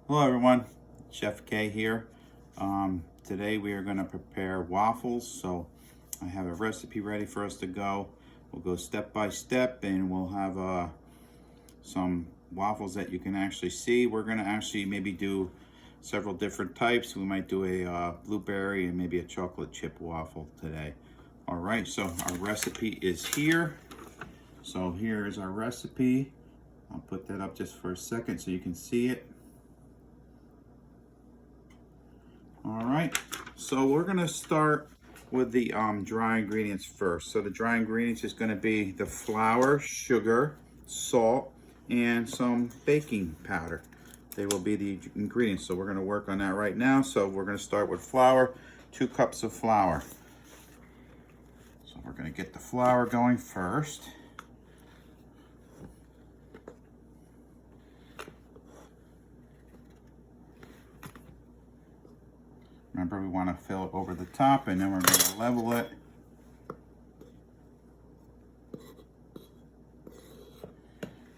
Hello everyone, Chef K here. Today we are going to prepare waffles. So I have a recipe ready for us to go. We'll go step by step and we'll have some waffles that you can actually see. We're going to actually maybe do several different types. We might do a blueberry and maybe a chocolate chip waffle today. All right, so our recipe is here. So here is our recipe. I'll put that up just for a second so you can see it. All right, so we're gonna start with the dry ingredients first. So the dry ingredients is gonna be the flour, sugar, salt, and some baking powder. They will be the ingredients. So we're gonna work on that right now. So we're gonna start with flour, 2 cups of flour. So we're gonna get the flour going first. Remember, we want to fill it over the top, and then we're going to level it.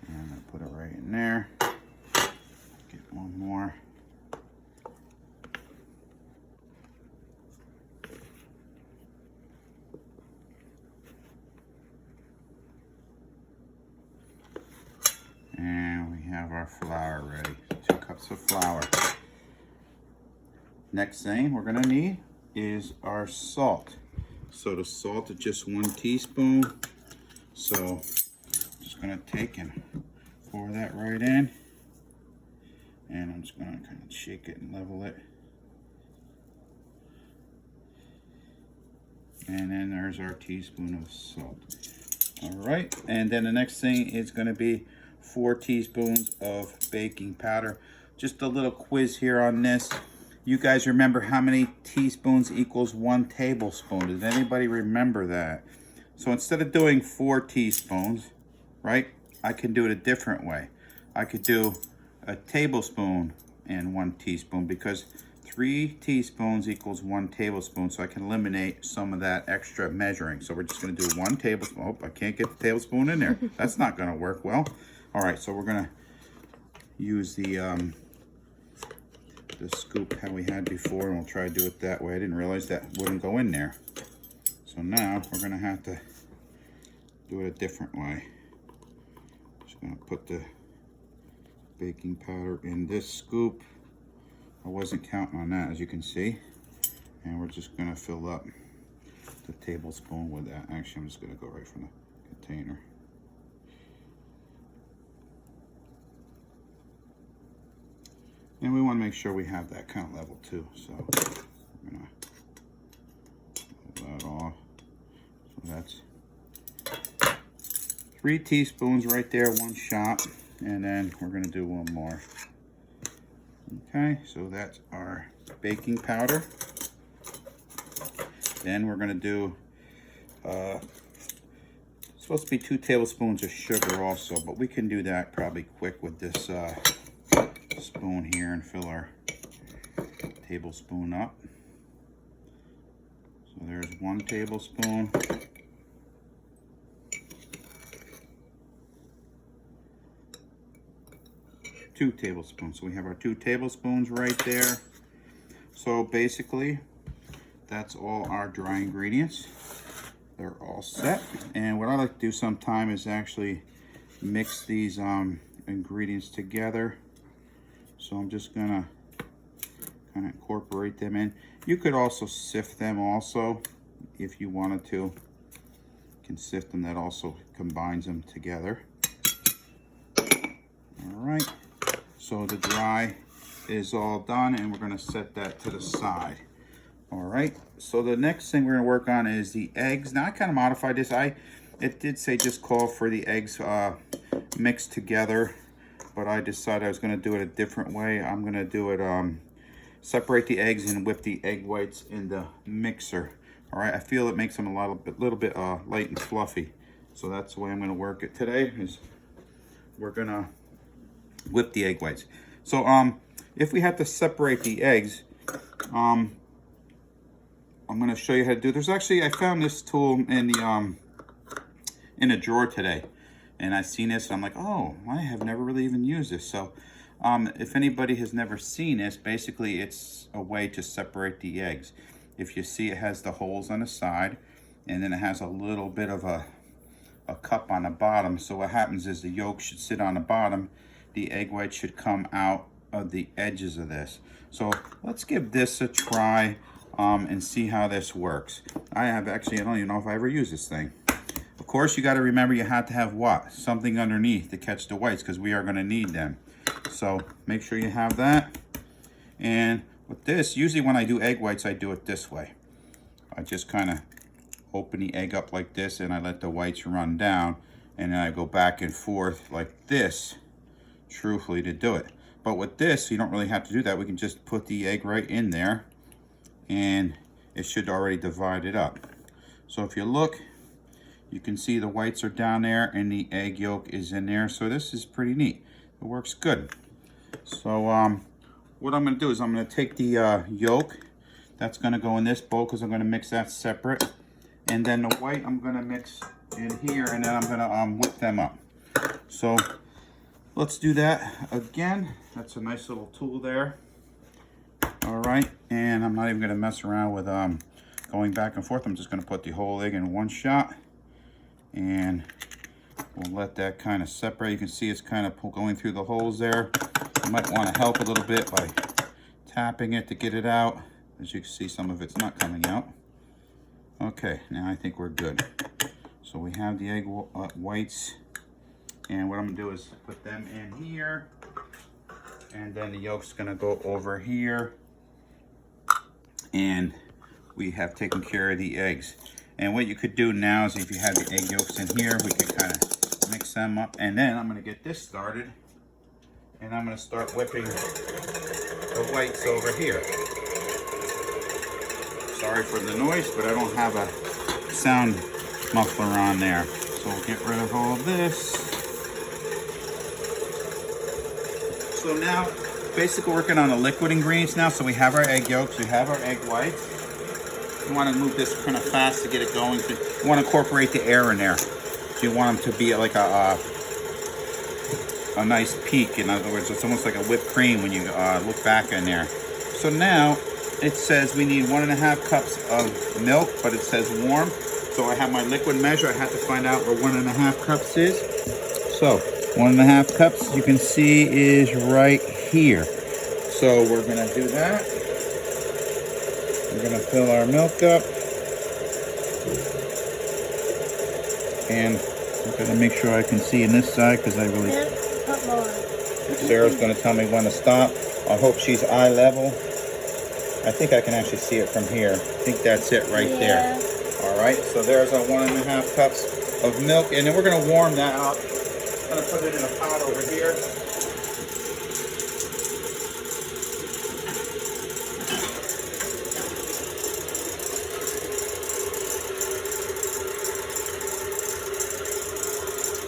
And I put it right in there. Get one more. And we have our flour ready. 2 cups of flour. Next thing we're gonna need is our salt. So the salt is just 1 teaspoon. So I'm just gonna take and pour that right in. And I'm just gonna kind of shake it and level it. And then there's our teaspoon of salt. All right, and then the next thing is gonna be 4 teaspoons of baking powder. Just a little quiz here on this. You guys remember how many teaspoons equals 1 tablespoon? Does anybody remember that? So instead of doing 4 teaspoons, right, I can do it a different way. I could do a tablespoon and 1 teaspoon, because 3 teaspoons equals 1 tablespoon. So I can eliminate some of that extra measuring. So we're just gonna do 1 tablespoon. Oh, I can't get the tablespoon in there. That's not gonna work well. All right, so we're gonna use the scoop how we had before, and we'll try to do it that way. I didn't realize that wouldn't go in there. So now we're gonna have to do it a different way. Just gonna put the baking powder in this scoop. I wasn't counting on that, as you can see. And we're just gonna fill up the tablespoon with that. Actually, I'm just gonna go right from the container. And we want to make sure we have that kind of level too. So we're gonna pull that off. So that's 3 teaspoons right there, 1 shot. And then we're gonna do 1 more. Okay, so that's our baking powder. Then we're gonna do, it's supposed to be 2 tablespoons of sugar also, but we can do that probably quick with this spoon here and fill our tablespoon up. So there's 1 tablespoon. Two tablespoons. So we have our 2 tablespoons right there. So basically, that's all our dry ingredients. They're all set. And what I like to do sometime is actually mix these ingredients together. So I'm just gonna kind of incorporate them in. You could also sift them also if you wanted to. You can sift them, that also combines them together. All right, so the dry is all done, and we're gonna set that to the side. All right, so the next thing we're gonna work on is the eggs. Now I kind of modified this. It did say just call for the eggs mixed together, but I decided I was going to do it a different way. I'm going to do it, separate the eggs and whip the egg whites in the mixer. All right, I feel it makes them a little bit light and fluffy. So that's the way I'm going to work it today, is we're going to whip the egg whites. So if we have to separate the eggs, I'm going to show you how to do it. There's actually, I found this tool in a drawer today. And I seen this, and I'm like, oh, I have never really even used this. So If anybody has never seen this, basically it's a way to separate the eggs. If you see, it has the holes on the side, and then it has a little bit of a cup on the bottom. So what happens is the yolk should sit on the bottom, the egg white should come out of the edges of this. So let's give this a try and see how this works. I don't even know if I ever use this thing. Of course, you got to remember you have to have what? Something underneath to catch the whites, because we are going to need them. So make sure you have that. And with this, usually when I do egg whites, I do it this way. I just kind of open the egg up like this, and I let the whites run down, and then I go back and forth like this, truthfully, to do it. But with this, you don't really have to do that. We can just put the egg right in there, and it should already divide it up. So if you look, you can see the whites are down there and the egg yolk is in there. So this is pretty neat. It works good. So what I'm going to do is I'm going to take the yolk. That's going to go in this bowl because I'm going to mix that separate. And then the white I'm going to mix in here, and then I'm going to whip them up. So let's do that again. That's a nice little tool there. All right, and I'm not even going to mess around with going back and forth. I'm just going to put the whole egg in one shot, and we'll let that kind of separate. You can see it's kind of going through the holes there. You might want to help a little bit by tapping it to get it out. As you can see, some of it's not coming out. Okay, now I think we're good. So we have the egg whites, and what I'm going to do is put them in here, and then the yolk's going to go over here, and we have taken care of the eggs. And what you could do now is, if you have the egg yolks in here, we could kind of mix them up. And then I'm going to get this started, and I'm going to start whipping the whites over here. Sorry for the noise, but I don't have a sound muffler on there. So we'll get rid of all of this. So now, basically working on the liquid ingredients now. So we have our egg yolks, we have our egg whites. You want to move this kind of fast to get it going. You want to incorporate the air in there. So you want them to be like a nice peak. In other words, it's almost like a whipped cream when you look back in there. So now it says we need 1.5 cups of milk, but it says warm. So I have my liquid measure. I have to find out where 1.5 cups is. So 1.5 cups, you can see, is right here. So we're gonna do that. We're gonna fill our milk up. And I'm gonna make sure I can see in this side, because I really... Sarah's gonna tell me when to stop. I hope she's eye level. I think I can actually see it from here. I think that's it right there. All right, so there's our 1.5 cups of milk, and then we're gonna warm that up. I'm gonna put it in a pot over here.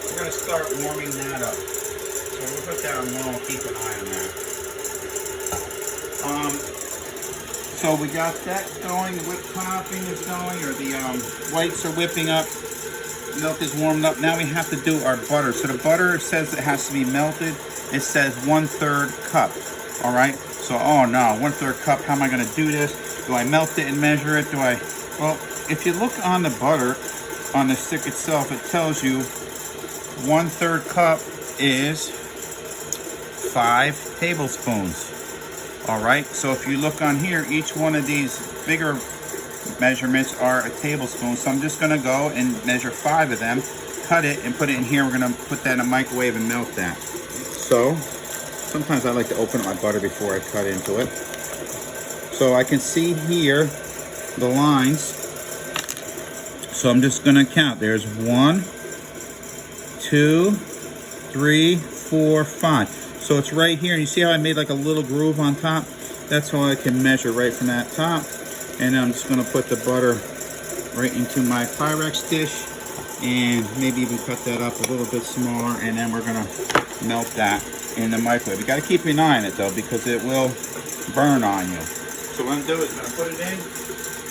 We're gonna start warming that up. So we'll put that on low and keep an eye on that. So we got that going, the whipped topping is going, or the whites are whipping up, milk is warmed up. Now we have to do our butter. So the butter, it says it has to be melted. It says 1/3 cup, all right? So, oh no, 1/3 cup, how am I gonna do this? Do I melt it and measure it? Well, if you look on the butter, on the stick itself, it tells you 1/3 cup is 5 tablespoons. All right, so if you look on here, each one of these bigger measurements are a tablespoon. So I'm just gonna go and measure 5 of them, cut it, and put it in here. We're gonna put that in a microwave and melt that. So sometimes I like to open up my butter before I cut into it. So I can see here the lines. So I'm just gonna count. There's 1, 2, 3, 4, 5. So it's right here, and you see how I made like a little groove on top? That's how I can measure right from that top. And then I'm just gonna put the butter right into my Pyrex dish, and maybe even cut that up a little bit smaller, and then we're gonna melt that in the microwave. You gotta keep an eye on it though, because it will burn on you. So what I'm gonna do is I'm gonna put it in.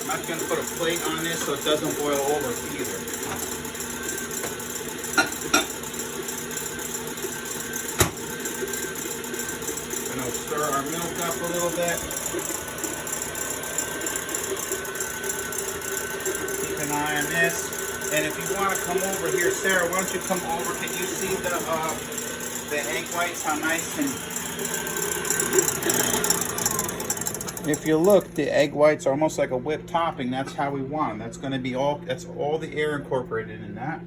I'm not gonna put a plate on this so it doesn't boil over either. milk up a little bit. Keep an eye on this. And if you want to come over here, Sarah, why don't you come over? Can you see the egg whites, how nice and... If you look, the egg whites are almost like a whipped topping. That's how we want them. That's going to be all, that's all the air incorporated in that.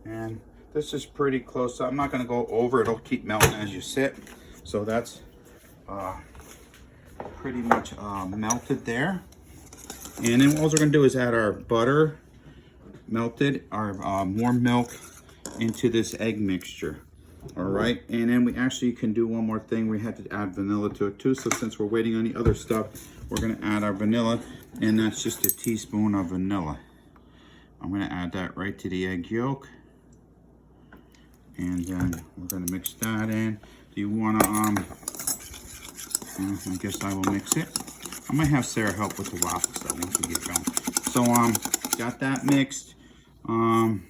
And this is pretty close. I'm not going to go over. It'll keep melting as you sit. So that's pretty much melted there. And then all we're going to do is add our butter, melted, our warm milk into this egg mixture. All right, and then we actually can do one more thing. We had to add vanilla to it too. So since we're waiting on the other stuff, we're going to add our vanilla, and that's just a teaspoon of vanilla. I'm going to add that right to the egg yolk, and then we're going to mix that in. Do you want to I guess I will mix it. I might have Sarah help with the waffle stuff once we get going. So got that mixed. I'm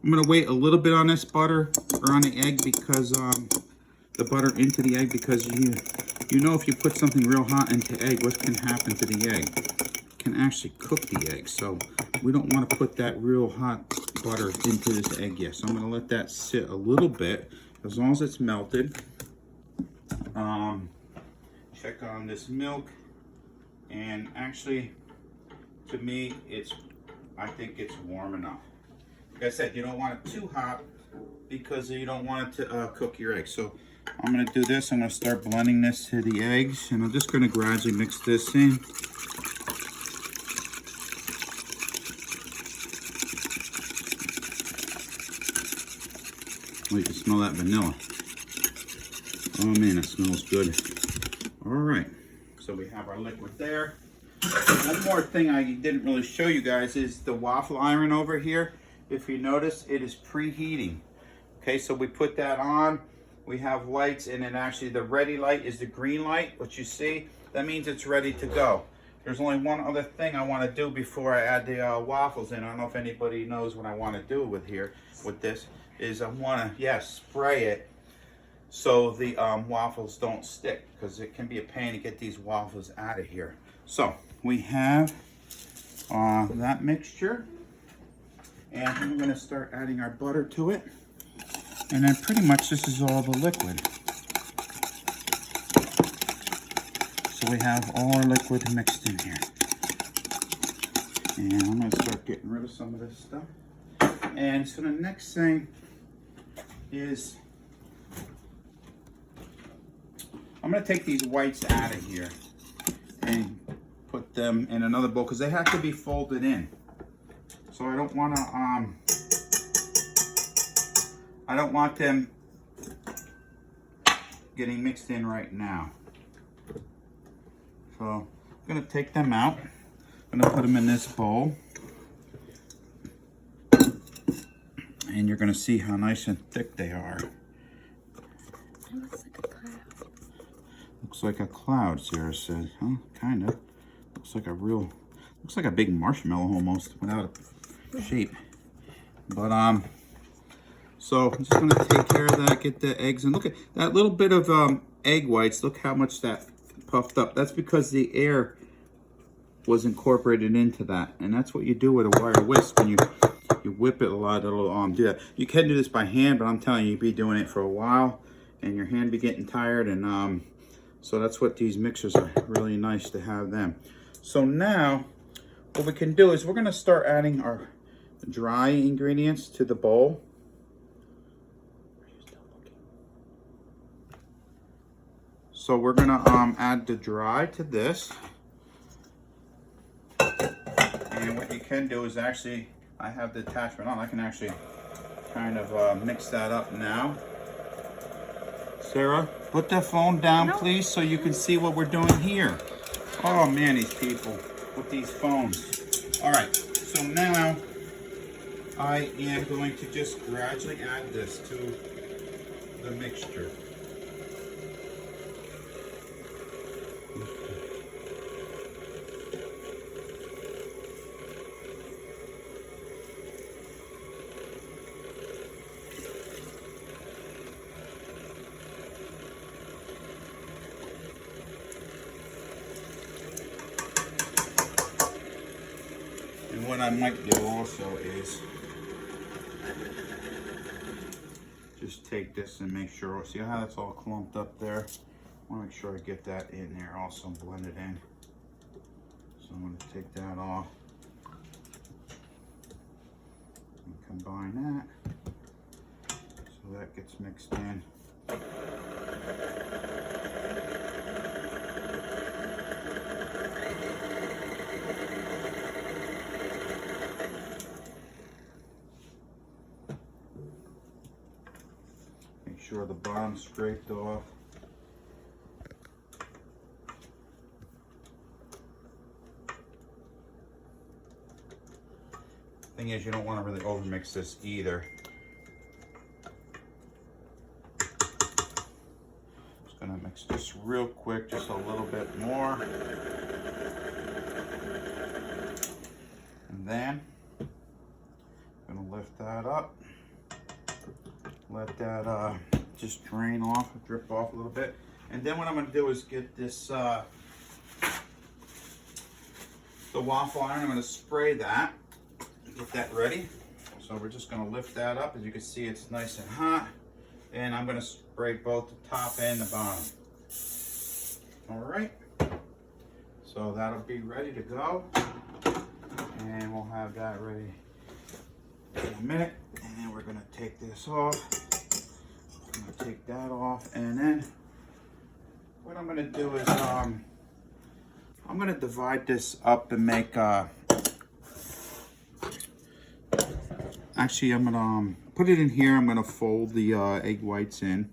gonna wait a little bit on this butter or on the egg because the butter into the egg, because you know if you put something real hot into egg, what can happen to the egg? It can actually cook the egg. So we don't want to put that real hot butter into this egg yet. So I'm gonna let that sit a little bit as long as it's melted. Check on this milk, and actually, to me, I think it's warm enough. Like I said, you don't want it too hot because you don't want it to cook your eggs. So I'm going to do this. I'm going to start blending this to the eggs, and I'm just going to gradually mix this in. Oh, you can smell that vanilla. Oh man, it smells good. All right, so we have our liquid there. One more thing I didn't really show you guys is the waffle iron over here. If you notice, it is preheating. Okay, so we put that on. We have lights, and then actually the ready light is the green light, what you see. That means it's ready to go. There's only one other thing I want to do before I add the waffles in. I don't know if anybody knows what I want to do with this, is I want to, spray it so the waffles don't stick, because it can be a pain to get these waffles out of here. So we have that mixture, and we're going to start adding our butter to it, and then pretty much this is all the liquid. So we have all our liquid mixed in here, and I'm going to start getting rid of some of this stuff. And so the next thing is I'm going to take these whites out of here and put them in another bowl, because they have to be folded in. So I don't want them getting mixed in right now. So I'm going to take them out. I'm going to put them in this bowl. And you're going to see how nice and thick they are. It looks like a cloud. Looks like a cloud, Sarah said. Huh? Kind of. Looks like a big marshmallow almost, without a shape. But so I'm just going to take care of that, get the eggs, and look at that little bit of egg whites. Look how much that puffed up. That's because the air was incorporated into that, and that's what you do with a wire whisk. When you whip it a lot, it'll do that. You can do this by hand, but I'm telling you, you'd be doing it for a while, and your hand be getting tired, and so that's what these mixers are really nice to have them. So now, what we can do is we're going to start adding our dry ingredients to the bowl. So we're going to add the dry to this. And what you can do is actually, I have the attachment on, I can actually kind of mix that up now. Sarah, put that phone down, please, so you can see what we're doing here. Oh man, these people with these phones. All right, so now I am going to just gradually add this to the mixture. I might do also is just take this and make sure, see how that's all clumped up there? I want to make sure I get that in there also, blend it in. So I'm going to take that off and combine that so that gets mixed in. Make sure the bottom's scraped off. Thing is, you don't want to really overmix this either. Just gonna mix this real quick, just a little bit more. And then I'm gonna lift that up. Let that just drain off, drip off a little bit. And then what I'm gonna do is get this the waffle iron. I'm gonna spray that. Get that ready. So we're just gonna lift that up. As you can see, it's nice and hot. And I'm gonna spray both the top and the bottom. All right. So that'll be ready to go. And we'll have that ready in a minute. And then we're gonna take this off. I'm gonna take that off. And then what I'm gonna do is I'm gonna divide this up and make actually, I'm gonna put it in here. I'm gonna fold the egg whites in,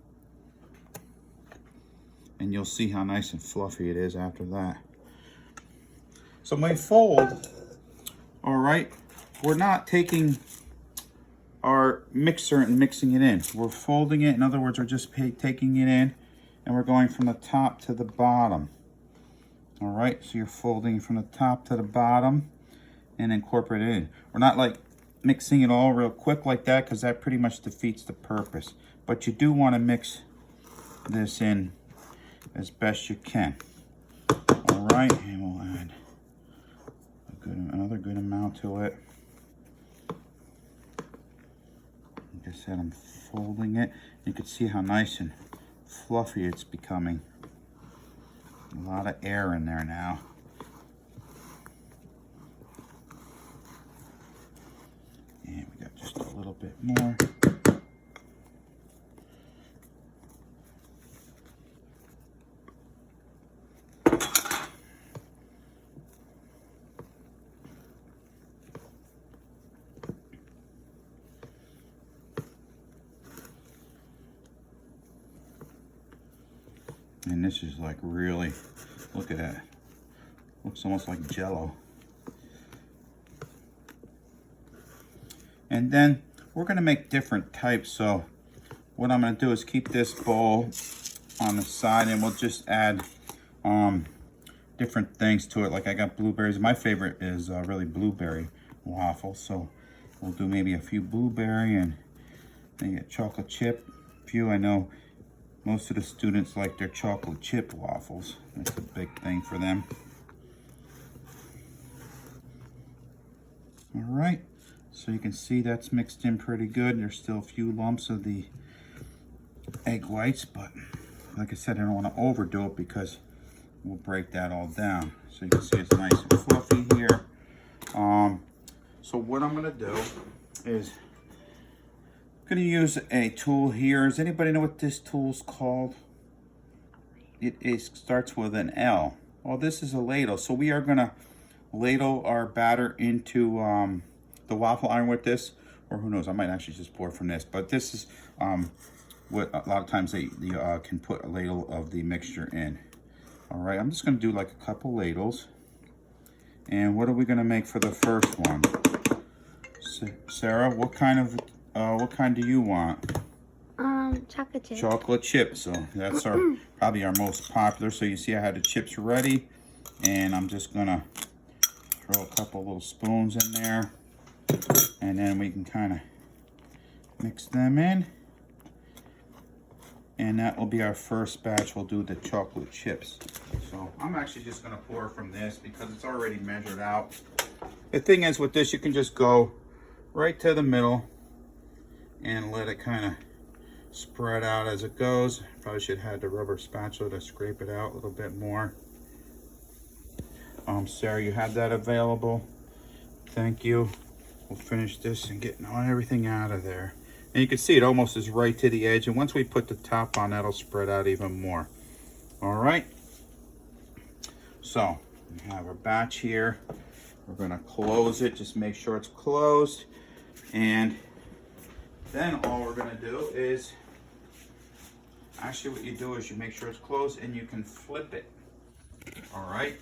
and you'll see how nice and fluffy it is after that. So my fold, all right, we're not taking our mixer and mixing it in. We're folding it. In other words, we're just taking it in, and we're going from the top to the bottom. All right, so you're folding from the top to the bottom and incorporate it in. We're not like mixing it all real quick like that, because that pretty much defeats the purpose. But you do want to mix this in as best you can. All right, and we'll add another good amount to it. Like I said, I'm folding it. You can see how nice and fluffy it's becoming. A lot of air in there now. And we got just a little bit more. And this is like really, look at that. Looks almost like Jello. And then we're gonna make different types. So what I'm gonna do is keep this bowl on the side, and we'll just add different things to it. Like I got blueberries. My favorite is really blueberry waffle. So we'll do maybe a few blueberry and maybe a chocolate chip. A few, I know most of the students like their chocolate chip waffles. That's a big thing for them. All right, so you can see that's mixed in pretty good. There's still a few lumps of the egg whites, but like I said, I don't want to overdo it because we'll break that all down. So you can see it's nice and fluffy here. So what I'm gonna do is I'm gonna use a tool here. Does anybody know what this tool's called? It starts with an L. Well, this is a ladle. So we are gonna ladle our batter into the waffle iron with this, or who knows, I might actually just pour from this. But this is what a lot of times they can put a ladle of the mixture in. All right, I'm just gonna do like a couple ladles. And what are we gonna make for the first one? Sarah, what kind do you want? Chocolate chip. Chocolate chip. So that's our probably our most popular. So you see I had the chips ready, and I'm just gonna throw a couple little spoons in there, and then we can kind of mix them in. And that will be our first batch. We'll do the chocolate chips. So I'm actually just gonna pour from this because it's already measured out. The thing is with this, you can just go right to the middle and let it kind of spread out as it goes. Probably should have had the rubber spatula to scrape it out a little bit more. Sarah, you have that available? Thank you. We'll finish this and get everything out of there. And you can see it almost is right to the edge. And once we put the top on, that'll spread out even more. All right. So we have our batch here. We're gonna close it, just make sure it's closed. And then all we're gonna do is, actually what you do is you make sure it's closed and you can flip it. All right.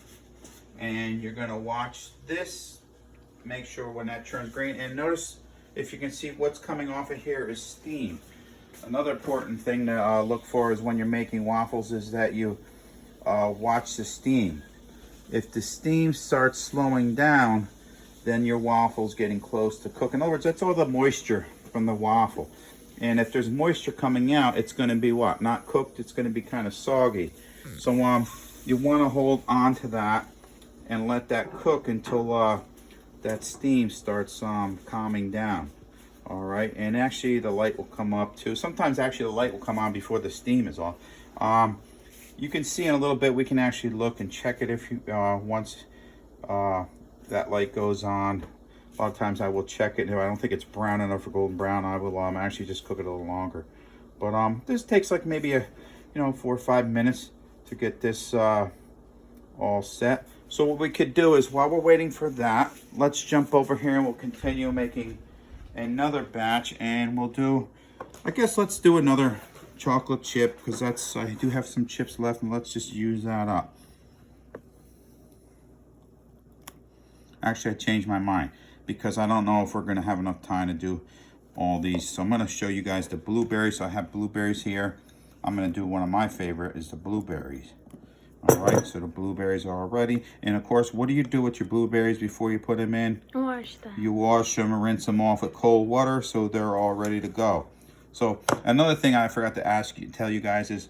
And you're gonna watch this, make sure when that turns green, and notice if you can see what's coming off of here is steam. Another important thing to look for is when you're making waffles is that you watch the steam. If the steam starts slowing down, then your waffle's getting close to cook. In other words, that's all the moisture from the waffle. And if there's moisture coming out, it's gonna be what? Not cooked, it's gonna be kind of soggy. So you wanna hold on to that and let that cook until that steam starts calming down. All right, and actually the light will come up too. Sometimes actually the light will come on before the steam is off. You can see in a little bit, we can actually look and check it if you once that light goes on. A lot of times I will check it. If I don't think it's brown enough for golden brown, I will actually just cook it a little longer. But this takes like maybe 4 or 5 minutes to get this all set. So what we could do is, while we're waiting for that, let's jump over here and we'll continue making another batch. And we'll do, I guess let's do another chocolate chip, because I do have some chips left, and let's just use that up. Actually, I changed my mind because I don't know if we're gonna have enough time to do all these. So I'm gonna show you guys the blueberries. So I have blueberries here. I'm gonna do one of my favorite is the blueberries. All right, so the blueberries are all ready. And of course, what do you do with your blueberries before you put them in? Wash them. You wash them and rinse them off with cold water so they're all ready to go. So another thing I forgot to tell you guys is,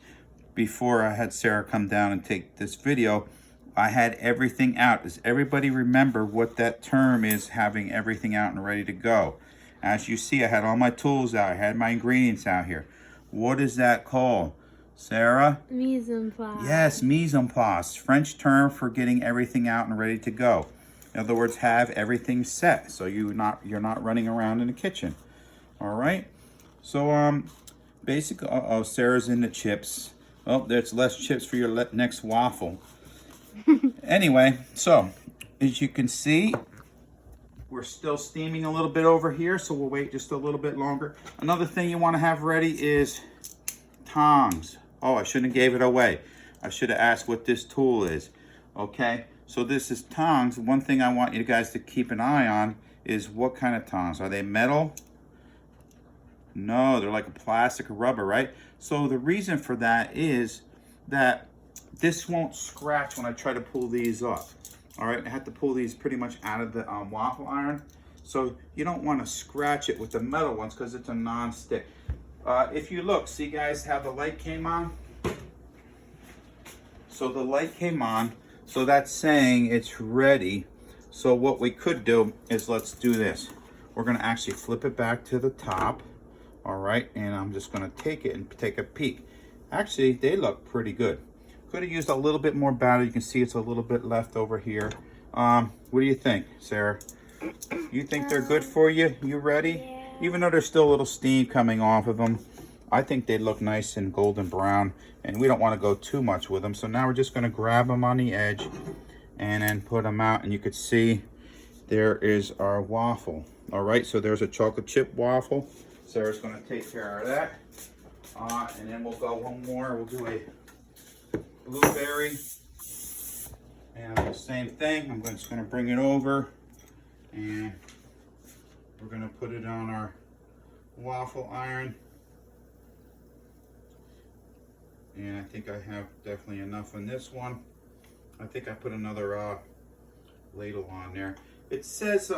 before I had Sarah come down and take this video, I had everything out. Does everybody remember what that term is, having everything out and ready to go? As you see, I had all my tools out. I had my ingredients out here. What is that called? Sarah? Mise en place. Yes, mise en place. French term for getting everything out and ready to go. In other words, have everything set so you're not running around in the kitchen. All right. So basically, Sarah's in the chips. Oh, there's less chips for your next waffle. Anyway, so as you can see, we're still steaming a little bit over here, so we'll wait just a little bit longer. Another thing you want to have ready is tongs. Oh, I shouldn't have gave it away. I should have asked what this tool is. Okay, so this is tongs. One thing I want you guys to keep an eye on is what kind of tongs. Are they metal? No, they're like a plastic or rubber, right? So the reason for that is that this won't scratch when I try to pull these off. All right, I have to pull these pretty much out of the waffle iron. So you don't want to scratch it with the metal ones because it's a non-stick. If you look, see guys how the light came on? So the light came on, so that's saying it's ready. So what we could do is, let's do this. We're gonna actually flip it back to the top. All right, and I'm just gonna take it and take a peek. Actually, they look pretty good. Could have used a little bit more batter. You can see it's a little bit left over here. What do you think, Sarah? You think they're good for you? You ready? Yeah. Even though there's still a little steam coming off of them, I think they look nice and golden brown, and we don't want to go too much with them. So now we're just going to grab them on the edge and then put them out, and you could see there is our waffle. All right, so there's a chocolate chip waffle. Sarah's going to take care of that. And then we'll go one more. We'll do a blueberry. And the same thing. I'm just going to bring it over, and we're going to put it on our waffle iron. And I think I have definitely enough on this one. I think I put another ladle on there. It says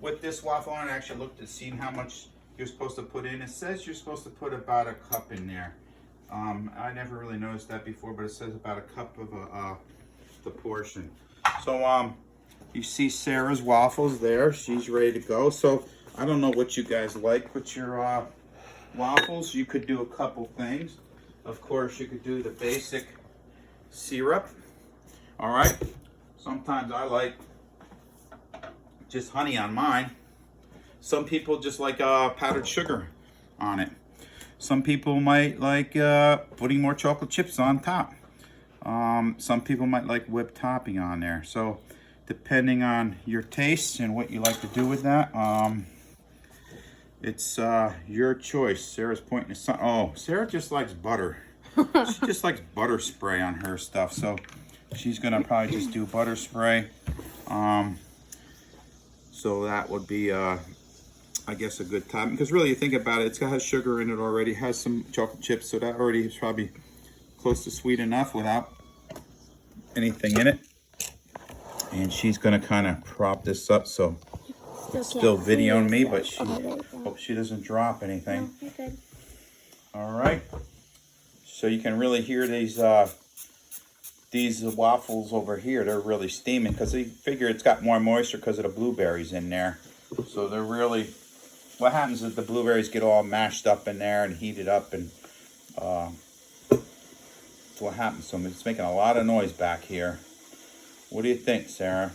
with this waffle iron, I actually looked to see how much you're supposed to put in. It says you're supposed to put about a cup in there. I never really noticed that before, but it says about a cup of the portion. So You see Sarah's waffles there. She's ready to go. So I don't know what you guys like with your waffles. You could do a couple things. Of course, you could do the basic syrup. All right. Sometimes I like just honey on mine. Some people just like powdered sugar on it. Some people might like putting more chocolate chips on top. Some people might like whipped topping on there. So depending on your tastes and what you like to do with that, it's your choice. Sarah's pointing to something. Oh, Sarah just likes butter. She just likes butter spray on her stuff. So she's gonna probably just do butter spray. So that would be, I guess, a good time. Because really, you think about it, it's got sugar in it already, has some chocolate chips, so that already is probably close to sweet enough without anything in it. And she's gonna kind of prop this up, so still videoing me, but she hope she doesn't drop anything. No, you're good. All right. So you can really hear these waffles over here. They're really steaming because they figure it's got more moisture because of the blueberries in there. So they're really, what happens is the blueberries get all mashed up in there and heated up, and that's what happens. So it's making a lot of noise back here. What do you think, Sarah?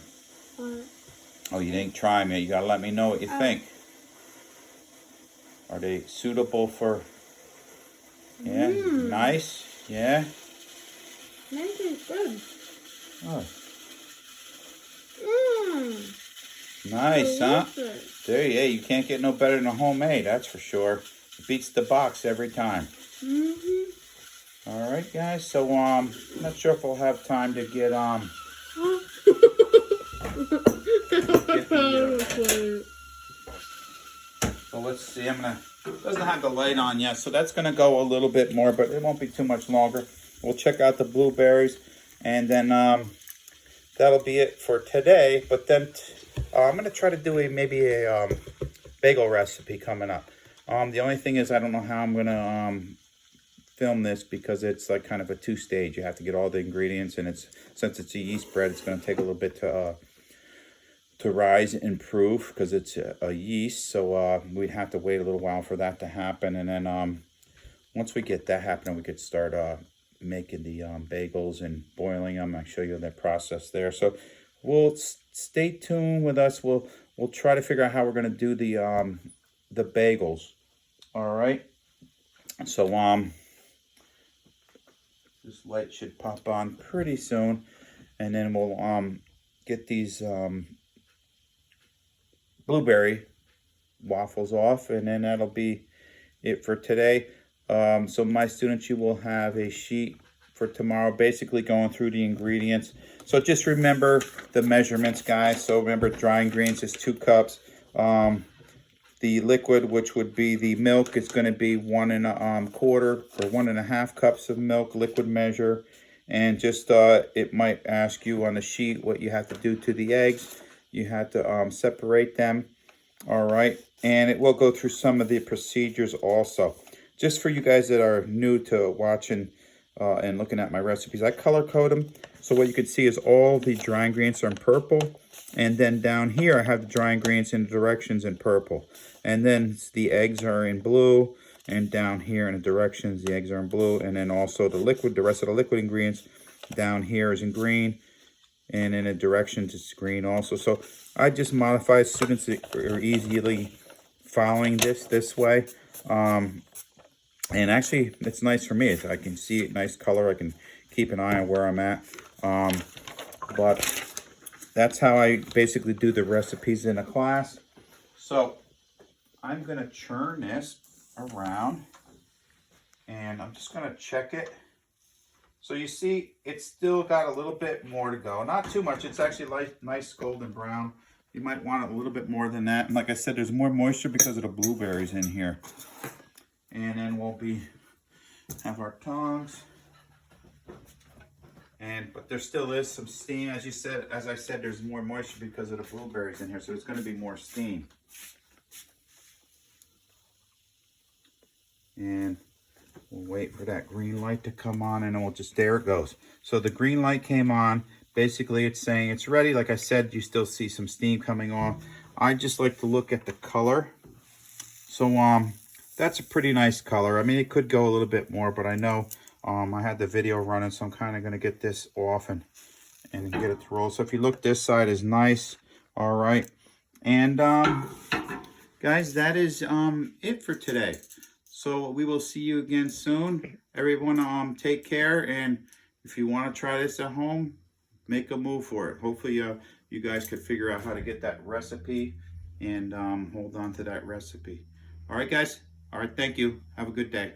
Oh, you didn't try them yet. You gotta let me know what you think. Are they suitable for? Yeah, nice. Yeah. Nice and good. Oh. Nice, huh? There, yeah. You can't get no better than a homemade. That's for sure. It beats the box every time. All right, guys. So I'm not sure if I'll have time to get So let's see. Doesn't have the light on yet, so that's gonna go a little bit more, but it won't be too much longer. We'll check out the blueberries, and then that'll be it for today. But then I'm gonna try to do maybe a bagel recipe coming up. The only thing is I don't know how I'm gonna film this because it's like kind of a two-stage. You have to get all the ingredients, and since it's a yeast bread, it's gonna take a little bit to rise and improve because it's a yeast. So we'd have to wait a little while for that to happen, and then once we get that happening, we could start making the bagels and boiling them. I'll show you that process there. So we'll stay tuned with us. We'll try to figure out how we're going to do the bagels. All right. So this light should pop on pretty soon, and then we'll get these blueberry waffles off, and then that'll be it for today. So my students, you will have a sheet for tomorrow, basically going through the ingredients. So just remember the measurements, guys. So remember, dry ingredients is 2 cups. The liquid, which would be the milk, is going to be 1 1/4 or 1 1/2 cups of milk, liquid measure. And just it might ask you on the sheet what you have to do to the eggs. You have to separate them. All right, and it will go through some of the procedures also. Just for you guys that are new to watching and looking at my recipes, I color code them. So what you can see is all the dry ingredients are in purple. And then down here, I have the dry ingredients in the directions in purple. And then the eggs are in blue. And down here in the directions, the eggs are in blue. And then also the rest of the liquid ingredients down here is in green. And in the directions, it's green also. So I just modify students that are easily following this way. And actually, it's nice for me. I can see it, nice color. I can keep an eye on where I'm at. But that's how I basically do the recipes in a class. So I'm going to churn this around, and I'm just going to check it. So you see, it's still got a little bit more to go. Not too much. It's actually like nice golden brown. You might want it a little bit more than that. And like I said, there's more moisture because of the blueberries in here. And then we'll have our tongs. But there still is some steam. As I said, there's more moisture because of the blueberries in here. So it's going to be more steam. And we'll wait for that green light to come on, and then there it goes. So the green light came on. basically it's saying it's ready. Like I said, you still see some steam coming off. I just like to look at the color. So that's a pretty nice color. I mean, it could go a little bit more, but I know I had the video running, so I'm kind of going to get this off and get it to roll. So if you look, this side is nice. All right. And guys, that is it for today. So we will see you again soon. Everyone, take care. And if you want to try this at home, make a move for it. Hopefully you guys could figure out how to get that recipe and hold on to that recipe. All right, guys. All right, thank you. Have a good day.